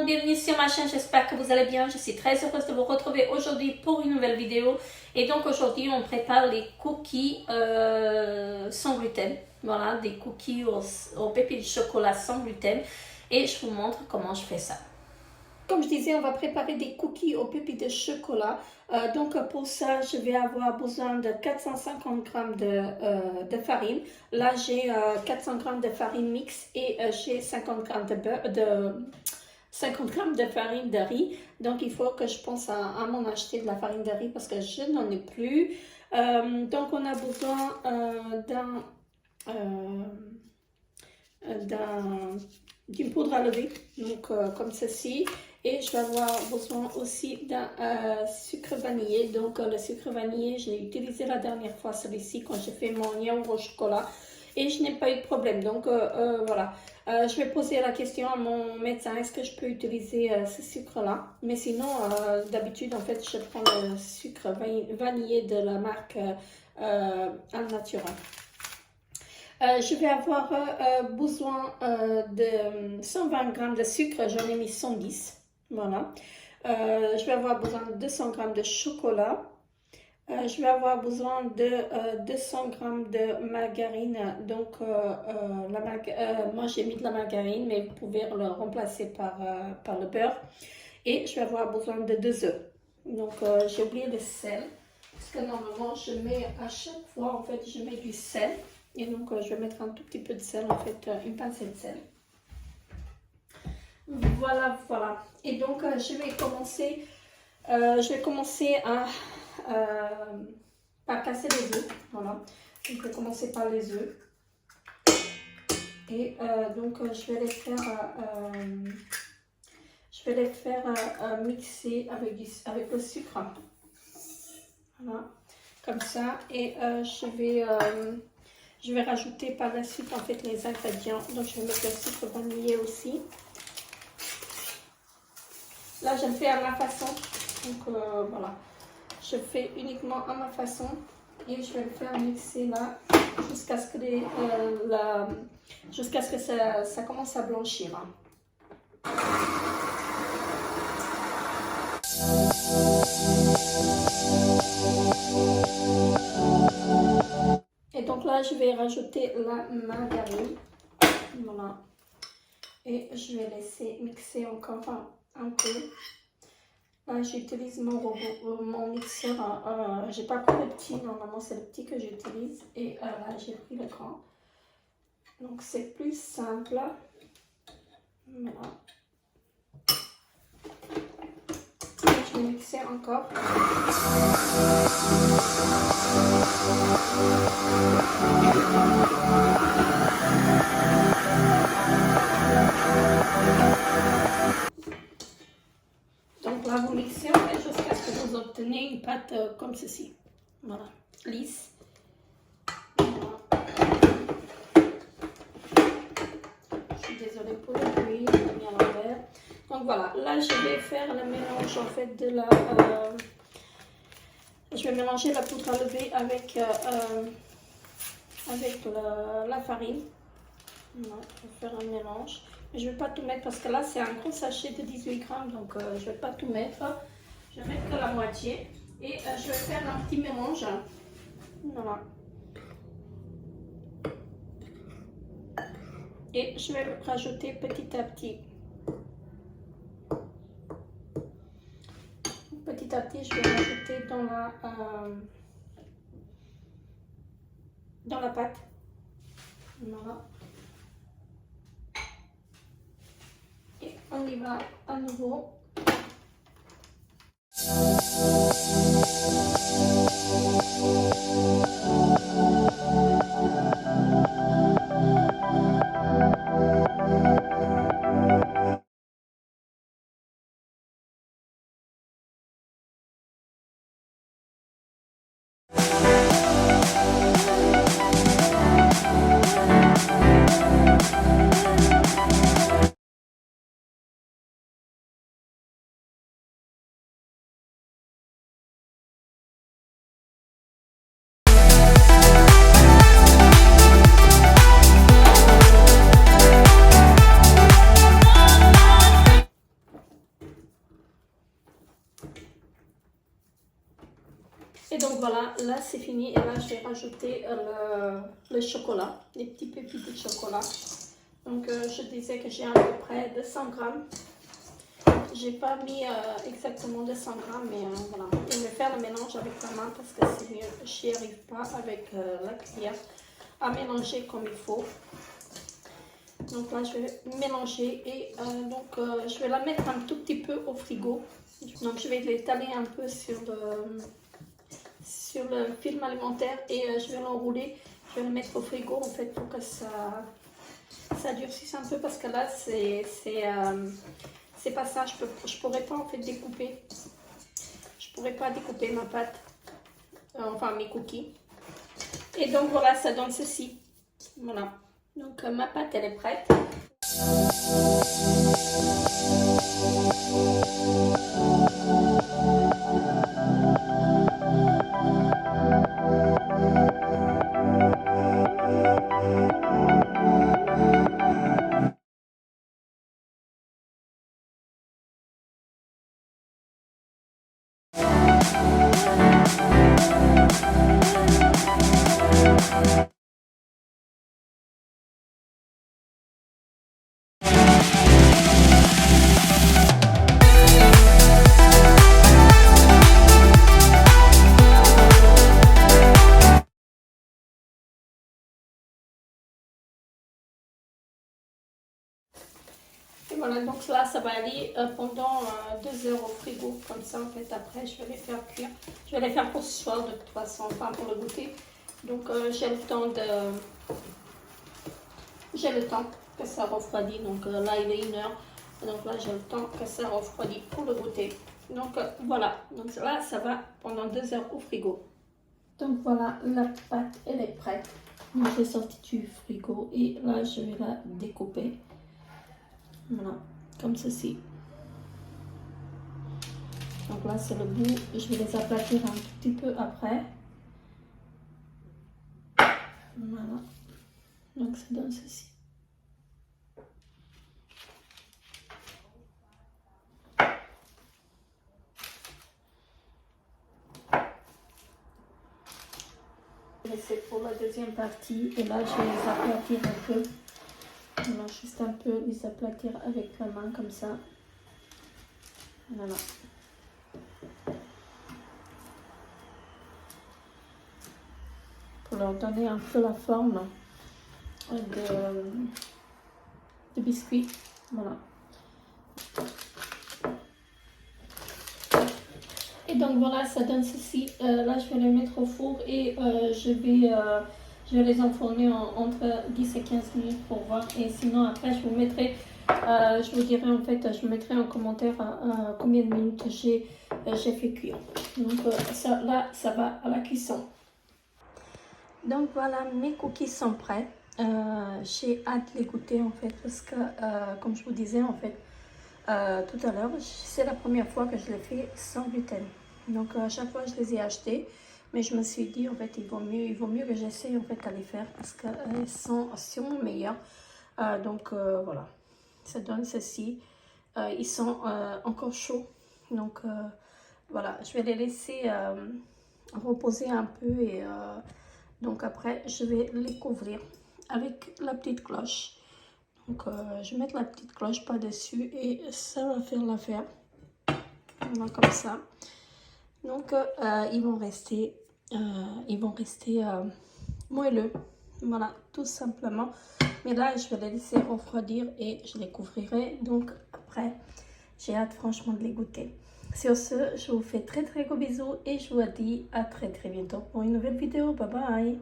bienvenue sur ma chaîne, j'espère que vous allez bien. Je suis très heureuse de vous retrouver aujourd'hui pour une nouvelle vidéo. Et donc aujourd'hui on prépare les cookies sans gluten. Voilà, des cookies aux pépites de chocolat sans gluten. Et je vous montre comment je fais ça. Comme je disais, on va préparer des cookies aux pépites de chocolat. Donc pour ça, je vais avoir besoin de 450 g de farine. Là, j'ai 400 g de farine mixte et j'ai 50 g de 50 g de farine de riz. Donc il faut que je pense à m'en acheter de la farine de riz parce que je n'en ai plus. Donc on a besoin d'une poudre à lever, donc comme ceci. Et je vais avoir besoin aussi d'un sucre vanillé. Donc le sucre vanillé, je l'ai utilisé la dernière fois, celui-ci, quand j'ai fait mon yaourt au chocolat. Et je n'ai pas eu de problème. Donc voilà. Je vais poser la question à mon médecin, est-ce que je peux utiliser ce sucre-là? Mais sinon, d'habitude, en fait, je prends le sucre vanillé de la marque Al Natural. Je vais avoir besoin de 120 g de sucre, j'en ai mis 110. Voilà. Je vais avoir besoin de 200 g de chocolat. Je vais avoir besoin de 200 g de margarine. Donc, moi j'ai mis de la margarine, mais vous pouvez le remplacer par le beurre. Et je vais avoir besoin de 2 œufs. Donc, j'ai oublié le sel. Parce que normalement, je mets à chaque fois, en fait, je mets du sel. Et donc, je vais mettre un tout petit peu de sel, en fait, une pincée de sel. Voilà, voilà. Et donc, je vais commencer par casser les œufs. Voilà. Donc, je vais commencer par les œufs. Et donc, je vais les faire mixer avec le sucre. Voilà. Comme ça. Et je vais rajouter par la suite en fait les ingrédients. Donc je vais mettre le sucre vanillé aussi. Là je le fais à ma façon. Donc voilà. Je fais uniquement à ma façon. Et je vais le faire mixer là jusqu'à ce que ça commence à blanchir. Et donc là, je vais rajouter la margarine. Voilà. Et je vais laisser mixer encore un peu. Là, j'utilise mon mixeur. J'ai pas pris le petit, normalement c'est le petit que j'utilise. Et là, j'ai pris le grand. Donc c'est plus simple. Voilà. Je vais mixer encore. Donc là, vous mixez en fait jusqu'à ce que vous obtenez une pâte comme ceci. Voilà, lisse. Voilà. Je suis désolée pour le bruit, je l'ai mis à l'envers. Donc voilà, là je vais faire le mélange en fait de la... je vais mélanger la poudre à lever avec la farine. Voilà, je vais faire un mélange. Mais je ne vais pas tout mettre parce que là c'est un gros sachet de 18 g. Donc je ne vais pas tout mettre. Je vais mettre que la moitié. Et je vais faire un petit mélange. Voilà. Et je vais rajouter petit à petit. Petit à petit, je vais rajouter dans la pâte. Voilà. Et on y va à nouveau. Et donc voilà, là c'est fini. Et là je vais rajouter le chocolat, les petits pépites de chocolat. Donc je disais que j'ai à peu près 200 grammes. J'ai pas mis exactement 200 grammes, mais voilà. Je vais faire le mélange avec la main parce que c'est mieux. Je n'y arrive pas avec la cuillère à mélanger comme il faut. Donc là, je vais mélanger et je vais la mettre un tout petit peu au frigo. Donc je vais l'étaler un peu sur le film alimentaire et je vais l'enrouler. Je vais le mettre au frigo en fait pour que ça durcisse un peu parce que là, c'est pas ça. Je pourrais pas en fait découper. Je pourrais pas découper ma pâte, enfin mes cookies. Et donc voilà, ça donne ceci. Voilà. Donc ma pâte, elle est prête. Et voilà, donc là, ça va aller pendant 2 heures au frigo. Comme ça, en fait, après, je vais les faire cuire. Je vais les faire pour ce soir, de toute façon, enfin pour le goûter. Donc, j'ai le temps que ça refroidit. Donc, là, il est 1 heure. Donc, là, j'ai le temps que ça refroidit pour le goûter. Donc, voilà. Donc, là, ça va pendant 2 heures au frigo. Donc, voilà, la pâte, elle est prête. Donc, je l'ai sortie du frigo et là, je vais la découper. Voilà, comme ceci. Donc là, c'est le bout. Je vais les aplatir un tout petit peu après. Voilà. Donc ça donne ceci. Et c'est pour la deuxième partie. Et là, je vais les aplatir un peu. Voilà, juste un peu les aplatir avec la main comme ça. Voilà. Pour leur donner un peu la forme de biscuit. Voilà. Et donc voilà, ça donne ceci. Là, je vais les mettre au four et je vais les enfourner entre 10 et 15 minutes pour voir. Et sinon, après, je vous dirai en fait, je mettrai en commentaire combien de minutes j'ai fait cuire. Donc là, ça va à la cuisson. Donc voilà, mes cookies sont prêts. J'ai hâte de les goûter en fait parce que, comme je vous disais en fait, tout à l'heure, c'est la première fois que je les fais sans gluten. Donc à chaque fois je les ai achetés, mais je me suis dit en fait il vaut mieux que j'essaie en fait à les faire parce qu'elles sont sûrement meilleures. Voilà, ça donne ceci. Ils sont encore chauds, donc voilà, je vais les laisser reposer un peu et donc après je vais les couvrir avec la petite cloche. Donc je vais mettre la petite cloche par-dessus et ça va faire l'affaire. Voilà, comme ça. Donc ils vont rester moelleux. Voilà, tout simplement. Mais là, je vais les laisser refroidir et je les couvrirai. Donc après, j'ai hâte franchement de les goûter. Sur ce, je vous fais très gros bisous et je vous dis à très bientôt pour une nouvelle vidéo. Bye bye!